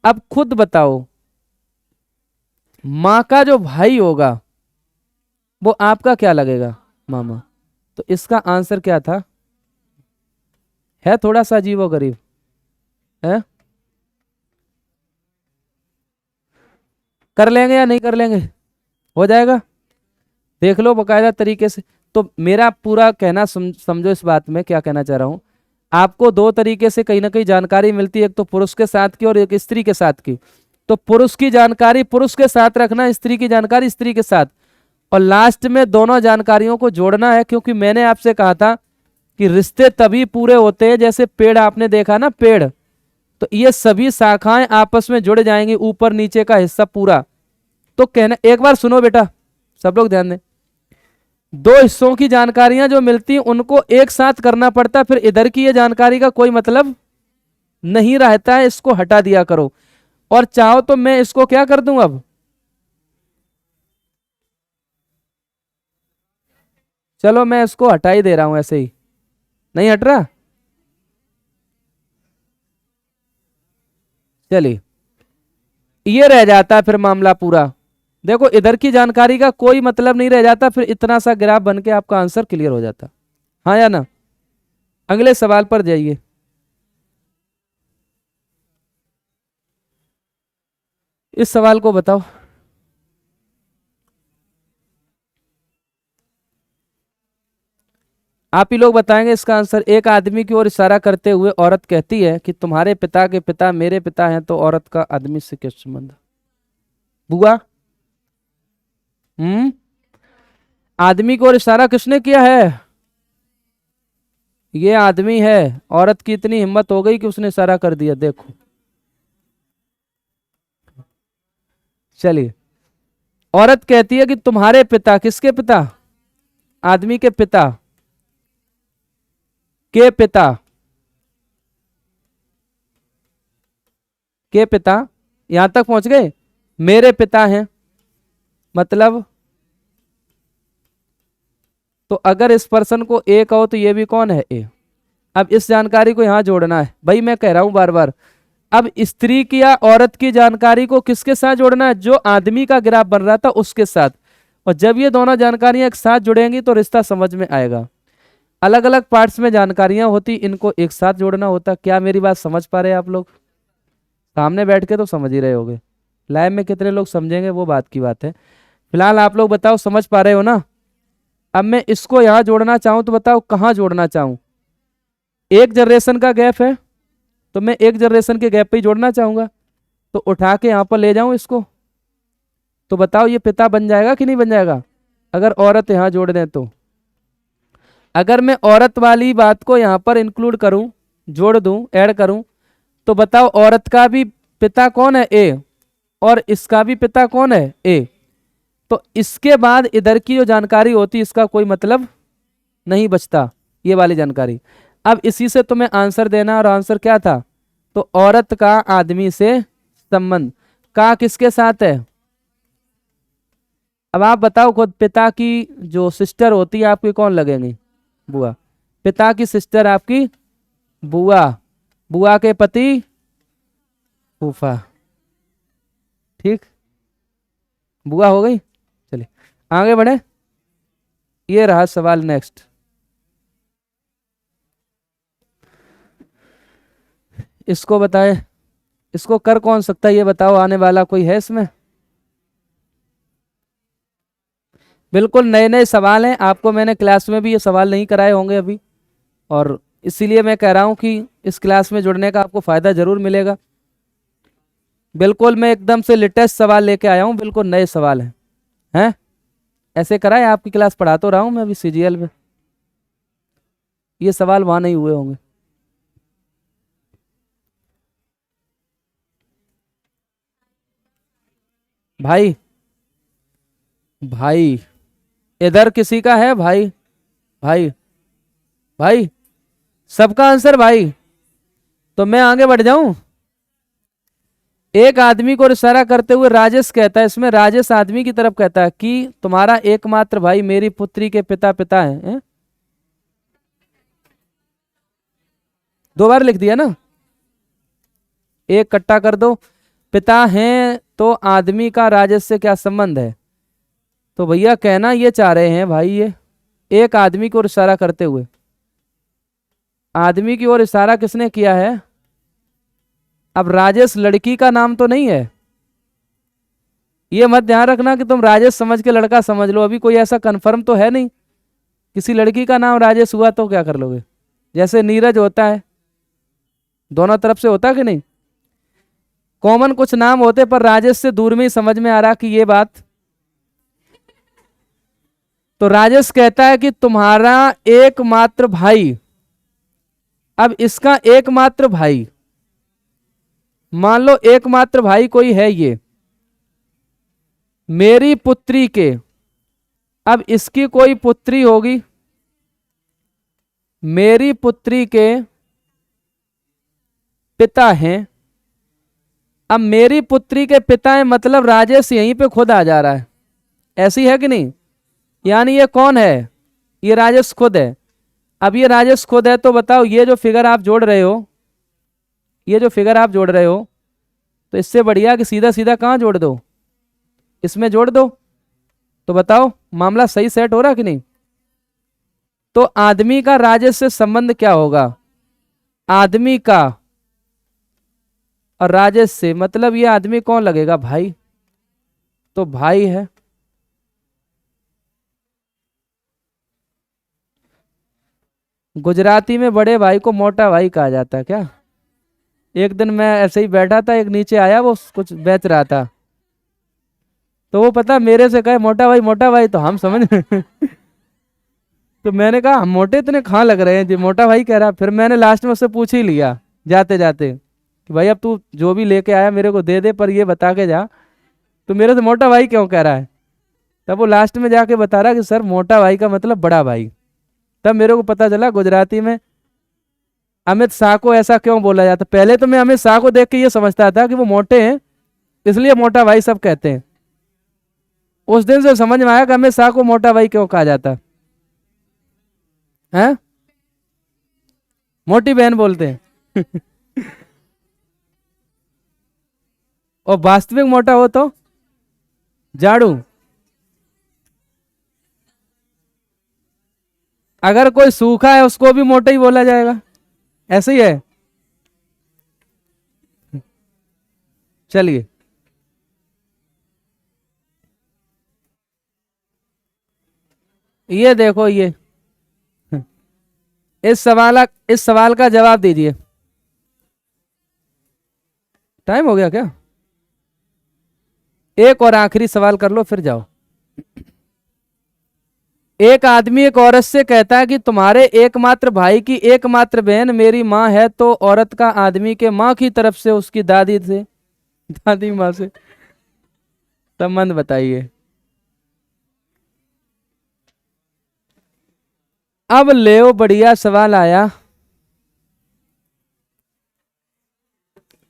अब खुद बताओ, मां का जो भाई होगा वो आपका क्या लगेगा? मामा। तो इसका आंसर क्या था? है थोड़ा सा अजीबो गरीब है। कर लेंगे या नहीं कर लेंगे? हो जाएगा। देख लो बकायदा तरीके से। तो मेरा पूरा कहना समझो इस बात में क्या कहना चाह रहा हूं। आपको दो तरीके से कहीं ना कहीं जानकारी मिलती है, एक तो पुरुष के साथ की और एक स्त्री के साथ की। तो पुरुष की जानकारी पुरुष के साथ रखना, स्त्री की जानकारी स्त्री के साथ, और लास्ट में दोनों जानकारियों को जोड़ना है। क्योंकि मैंने आपसे कहा था कि रिश्ते तभी पूरे होते हैं, जैसे पेड़ आपने देखा ना, पेड़, तो ये सभी शाखाएं आपस में जुड़ जाएंगी, ऊपर नीचे का हिस्सा पूरा। तो कहना, एक बार सुनो बेटा, सब लोग ध्यान दें। दो हिस्सों की जानकारियां जो मिलती हैं उनको एक साथ करना पड़ता है, फिर इधर की ये जानकारी का कोई मतलब नहीं रहता है, इसको हटा दिया करो। और चाहो तो मैं इसको क्या कर दूं अब? चलो मैं इसको हटा ही दे रहा हूं, ऐसे ही नहीं हट रहा। चलिए, ये रह जाता है फिर मामला पूरा। देखो, इधर की जानकारी का कोई मतलब नहीं रह जाता, फिर इतना सा ग्राफ बन के आपका आंसर क्लियर हो जाता। हाँ या ना? अगले सवाल पर जाइए। इस सवाल को बताओ। आप ही लोग बताएंगे इसका आंसर। एक आदमी की ओर इशारा करते हुए औरत कहती है कि तुम्हारे पिता के पिता मेरे पिता हैं, तो औरत का आदमी से क्या संबंध? बुआ। आदमी की ओर इशारा किसने किया है? ये आदमी है। औरत की इतनी हिम्मत हो गई कि उसने इशारा कर दिया, देखो। चलिए, औरत कहती है कि तुम्हारे पिता, किसके पिता? आदमी के पिता के पिता के पिता, यहां तक पहुंच गए। मेरे पिता हैं, मतलब तो अगर इस पर्सन को ए कहो तो ये भी कौन है? ए। अब इस जानकारी को यहां जोड़ना है भाई, मैं कह रहा हूं बार बार। अब स्त्री की या औरत की जानकारी को किसके साथ जोड़ना है? जो आदमी का ग्राफ बन रहा था उसके साथ। और जब ये दोनों जानकारियां एक साथ जुड़ेंगी तो रिश्ता समझ में आएगा। अलग अलग पार्ट्स में जानकारियां होती, इनको एक साथ जोड़ना होता। क्या मेरी बात समझ पा रहे हैं आप लोग? सामने बैठ के तो समझ ही रहे होगे, लाइव में कितने लोग समझेंगे वो बात की बात है। फिलहाल आप लोग बताओ, समझ पा रहे हो ना? अब मैं इसको यहां जोड़ना चाहूं तो बताओ कहां जोड़ना चाहूं? एक जनरेशन का गैप है, तो मैं एक जनरेशन के गैप पे ही जोड़ना चाहूंगा। तो उठा के यहां पर ले जाऊं इसको, तो बताओ ये पिता बन जाएगा कि नहीं बन जाएगा? अगर औरत यहां जोड़ दें तो। अगर मैं औरत वाली बात को यहां पर इंक्लूड करूं, जोड़ दूं, ऐड करूं, तो बताओ औरत का भी पिता कौन है? ए। और इसका भी पिता कौन है? ए। तो इसके बाद इधर की जो जानकारी होती इसका कोई मतलब नहीं बचता, ये वाली जानकारी। अब इसी से तुम्हें आंसर देना, और आंसर क्या था? तो औरत का आदमी से संबंध का किसके साथ है? अब आप बताओ खुद, पिता की जो सिस्टर होती है आपकी कौन लगेंगी? बुआ। पिता की सिस्टर आपकी बुआ, बुआ के पति फूफा। ठीक, बुआ हो गई। चलिए आगे बढ़े। ये रहा सवाल नेक्स्ट। इसको बताए, इसको कर कौन सकता है ये बताओ, आने वाला कोई है इसमें? बिल्कुल नए नए सवाल हैं, आपको मैंने क्लास में भी ये सवाल नहीं कराए होंगे अभी, और इसीलिए मैं कह रहा हूँ कि इस क्लास में जुड़ने का आपको फ़ायदा ज़रूर मिलेगा। बिल्कुल मैं एकदम से लेटेस्ट सवाल लेके आया हूँ, बिल्कुल नए सवाल हैं। ऐसे कराए, आपकी क्लास पढ़ा तो रहा हूँ मैं अभी सीजीएल में, ये सवाल वहाँ नहीं हुए होंगे। भाई भाई इधर किसी का है भाई? भाई भाई सबका आंसर भाई, तो मैं आगे बढ़ जाऊं। एक आदमी को इशारा करते हुए राजेश कहता है, इसमें राजेश आदमी की तरफ कहता है कि तुम्हारा एकमात्र भाई मेरी पुत्री के पिता पिता हैं। दो बार लिख दिया ना, एक कट्टा कर दो। पिता हैं तो आदमी का राजेश से क्या संबंध है? तो भैया कहना ये चाह रहे हैं भाई, ये एक आदमी को इशारा करते हुए, आदमी की ओर इशारा किसने किया है? अब राजेश लड़की का नाम तो नहीं है, ये मत ध्यान रखना कि तुम राजेश समझ के लड़का समझ लो, अभी कोई ऐसा कंफर्म तो है नहीं। किसी लड़की का नाम राजेश हुआ तो क्या कर लोगे? जैसे नीरज होता है, दोनों तरफ से होता कि नहीं? कॉमन कुछ नाम होते, पर राजेश से दूर में ही समझ में आ रहा कि ये बात। तो राजेश कहता है कि तुम्हारा एकमात्र भाई, अब इसका एकमात्र भाई, मान लो एकमात्र भाई कोई है ये मेरी पुत्री के, अब इसकी कोई पुत्री होगी, मेरी पुत्री के पिता हैं। अब मेरी पुत्री के पिता हैं मतलब राजेश यहीं पे खुद आ जा रहा है, ऐसी है कि नहीं? यानी ये कौन है? ये राजेश खुद है। अब ये राजेश खुद है तो बताओ, ये जो फिगर आप जोड़ रहे हो, ये जो फिगर आप जोड़ रहे हो, तो इससे बढ़िया कि सीधा सीधा कहाँ जोड़ दो, इसमें जोड़ दो। तो बताओ मामला सही सेट हो रहा कि नहीं? तो आदमी का राजेश से संबंध क्या होगा? आदमी का और राजेश से, मतलब ये आदमी कौन लगेगा? भाई, तो भाई है। गुजराती में बड़े भाई को मोटा भाई कहा जाता है क्या? एक दिन मैं ऐसे ही बैठा था, एक नीचे आया, वो कुछ बेच रहा था, तो वो पता मेरे से कहे मोटा भाई, तो हम समझ तो मैंने कहा हम मोटे इतने कहाँ लग रहे हैं जी, मोटा भाई कह रहा। फिर मैंने लास्ट में उससे पूछ ही लिया जाते जाते कि भाई अब तू जो भी लेके आया मेरे को दे दे, पर ये बता के जा तो मेरे से मोटा भाई क्यों कह रहा है। तब वो लास्ट में जाके बता रहा कि सर मोटा भाई का मतलब बड़ा भाई। तब मेरे को पता चला गुजराती में अमित शाह को ऐसा क्यों बोला जाता। पहले तो मैं अमित शाह को देख के ये समझता था कि वो मोटे हैं इसलिए मोटा भाई सब कहते हैं। उस दिन से समझ में आया कि अमित शाह को मोटा भाई क्यों कहा जाता है, मोटी बहन बोलते हैं और वास्तविक मोटा हो तो झाड़ू। अगर कोई सूखा है उसको भी मोटा ही बोला जाएगा, ऐसे ही है। चलिए ये देखो, ये इस सवाल का जवाब दीजिए। टाइम हो गया क्या? एक और आखिरी सवाल कर लो फिर जाओ। एक आदमी एक औरत से कहता है कि तुम्हारे एकमात्र भाई की एकमात्र बहन मेरी माँ है, तो औरत का आदमी के माँ की तरफ से उसकी दादी से, दादी माँ से संबंध बताइए। अब लेओ बढ़िया सवाल आया,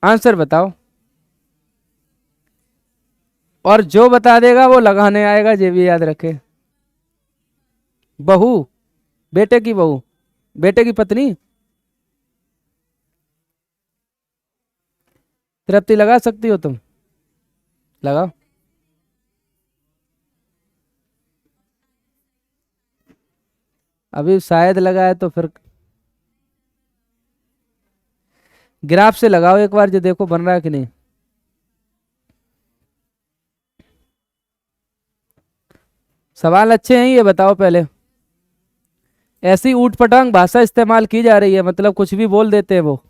आंसर बताओ, और जो बता देगा वो लगाने आएगा, ये भी याद रखे। बहू, बेटे की बहू, बेटे की पत्नी। तृप्ति लगा सकती हो तुम? लगाओ। अभी शायद लगा है तो फिर ग्राफ से लगाओ एक बार, जो देखो बन रहा है कि नहीं। सवाल अच्छे हैं, ये बताओ पहले। ऐसी ऊटपटांग भाषा इस्तेमाल की जा रही है, मतलब कुछ भी बोल देते हैं वो।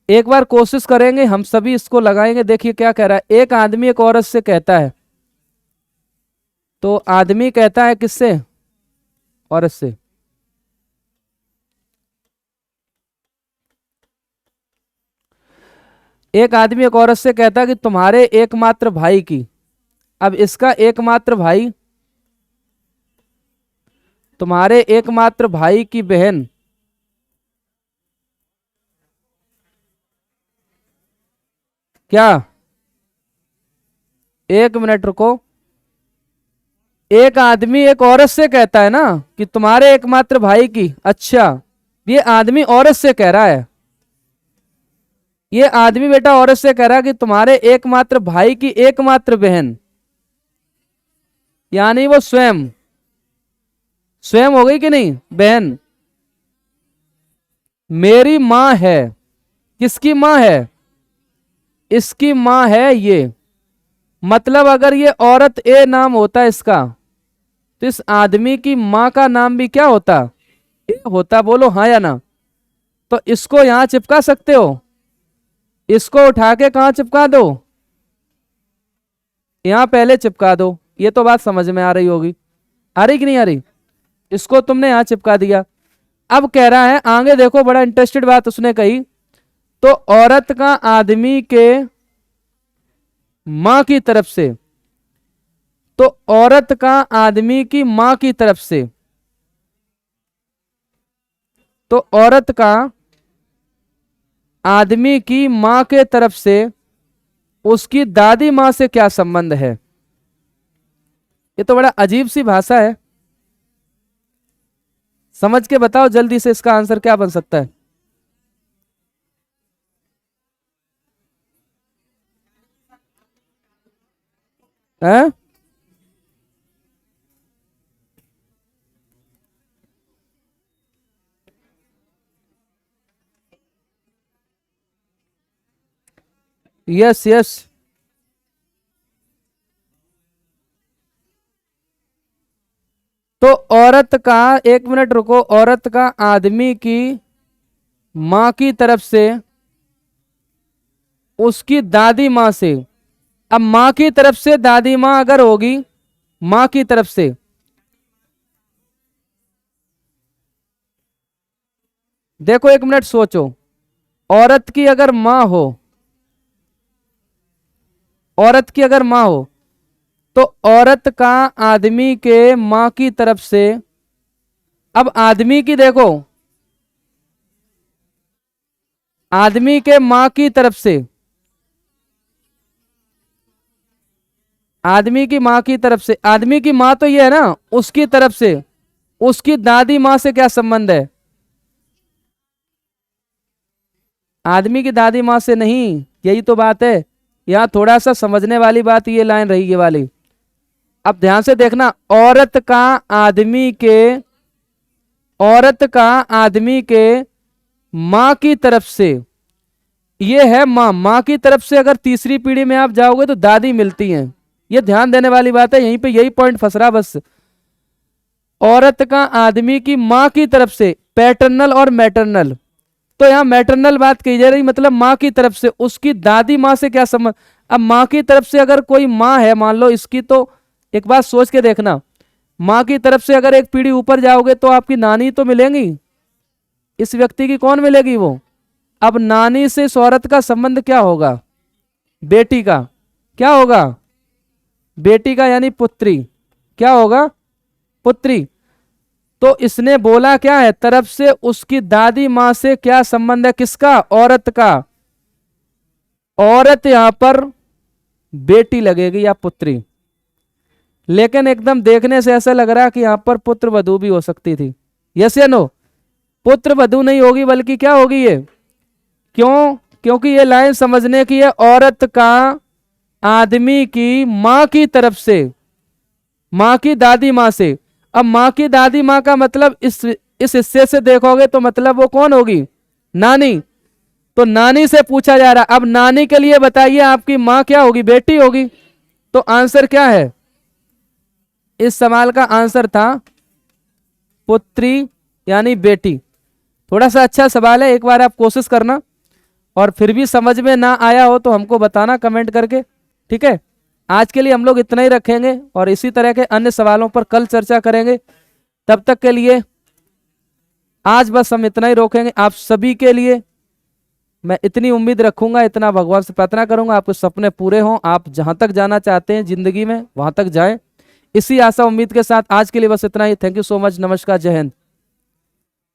एक बार कोशिश करेंगे, हम सभी इसको लगाएंगे। देखिए क्या कह रहा है, एक आदमी एक औरत से कहता है, तो आदमी कहता है किससे? औरत से। एक आदमी एक औरत से कहता है कि तुम्हारे एकमात्र भाई की, अब इसका एकमात्र भाई, तुम्हारे एकमात्र भाई की बहन क्या, एक मिनट रुको। एक आदमी एक औरत से कहता है ना कि तुम्हारे एकमात्र भाई की, अच्छा, ये आदमी औरत से कह रहा है। ये आदमी बेटा औरत से कह रहा है कि तुम्हारे एकमात्र भाई की एकमात्र बहन, यानी वो स्वयं, स्वयं हो गई कि नहीं बहन, मेरी माँ है। किसकी माँ है? इसकी माँ है ये। मतलब अगर ये औरत ए नाम होता इसका, तो इस आदमी की माँ का नाम भी क्या होता? ए होता। बोलो हाँ या ना। तो इसको यहां चिपका सकते हो, इसको उठा के कहां चिपका दो? यहां पहले चिपका दो। ये तो बात समझ में आ रही होगी, आ रही कि नहीं आ रही? इसको तुमने यहां चिपका दिया। अब कह रहा है आगे देखो, बड़ा इंटरेस्टेड बात उसने कही। तो औरत का आदमी के मां की तरफ से, तो औरत का आदमी की मां की तरफ से, तो औरत का आदमी की मां के तरफ से उसकी दादी मां से क्या संबंध है? ये तो बड़ा अजीब सी भाषा है। समझ के बताओ जल्दी से, इसका आंसर क्या बन सकता है? हैं? Yes yes. तो औरत का, एक मिनट रुको, औरत का आदमी की मां की तरफ से उसकी दादी मां से, अब मां की तरफ से दादी मां अगर होगी, मां की तरफ से, देखो एक मिनट सोचो, औरत की अगर मां हो, औरत की अगर मां हो, तो औरत का आदमी के मां की तरफ से, अब आदमी की देखो, आदमी के मां की तरफ से, आदमी की मां की तरफ से, आदमी की मां तो ये है ना, उसकी तरफ से उसकी दादी मां से क्या संबंध है? आदमी की दादी मां से नहीं, यही तो बात है। यहां थोड़ा सा समझने वाली बात ये लाइन रही, ये वाली। अब ध्यान से देखना, औरत का आदमी के, औरत का आदमी के मां की तरफ से, ये है मां, मां की तरफ से अगर तीसरी पीढ़ी में आप जाओगे तो दादी मिलती हैं। ये ध्यान देने वाली बात है, यहीं पे यही पॉइंट फंस रहा बस। औरत का आदमी की मां की तरफ से, पैटर्नल और मैटरनल, तो यहाँ मैटरनल बात कही जा रही, मतलब माँ की तरफ से उसकी दादी माँ से क्या संबंध? अब माँ की तरफ से अगर कोई माँ है मान लो इसकी, तो एक बात सोच के देखना, माँ की तरफ से अगर एक पीढ़ी ऊपर जाओगे तो आपकी नानी तो मिलेंगी, इस व्यक्ति की कौन मिलेगी वो? अब नानी से इस औरत का संबंध क्या होगा? बेटी का। क्या होगा? बेटी का, यानी पुत्री। क्या होगा? पुत्री। तो इसने बोला क्या है, तरफ से उसकी दादी मां से क्या संबंध है? किसका? औरत का। औरत यहां पर बेटी लगेगी या पुत्री, लेकिन एकदम देखने से ऐसा लग रहा है कि यहां पर पुत्र वधू भी हो सकती थी। यस या नो? पुत्र वधू नहीं होगी, बल्कि क्या होगी ये? क्यों? क्योंकि ये लाइन समझने की है, औरत का आदमी की मां की तरफ से, मां की दादी मां से। अब मां की दादी मां का मतलब इस हिस्से से देखोगे तो मतलब वो कौन होगी? नानी। तो नानी से पूछा जा रहा, अब नानी के लिए बताइए आपकी मां क्या होगी? बेटी होगी। तो आंसर क्या है? इस सवाल का आंसर था पुत्री यानी बेटी। थोड़ा सा अच्छा सवाल है, एक बार आप कोशिश करना, और फिर भी समझ में ना आया हो तो हमको बताना कमेंट करके, ठीक है। आज के लिए हम लोग इतना ही रखेंगे और इसी तरह के अन्य सवालों पर कल चर्चा करेंगे। तब तक के लिए आज बस हम इतना ही रोकेंगे। आप सभी के लिए मैं इतनी उम्मीद रखूंगा, इतना भगवान से प्रार्थना करूंगा, आपके सपने पूरे हों, आप जहां तक जाना चाहते हैं जिंदगी में वहां तक जाएं। इसी आशा उम्मीद के साथ आज के लिए बस इतना ही। Thank you so much. नमस्कार, जय हिंद।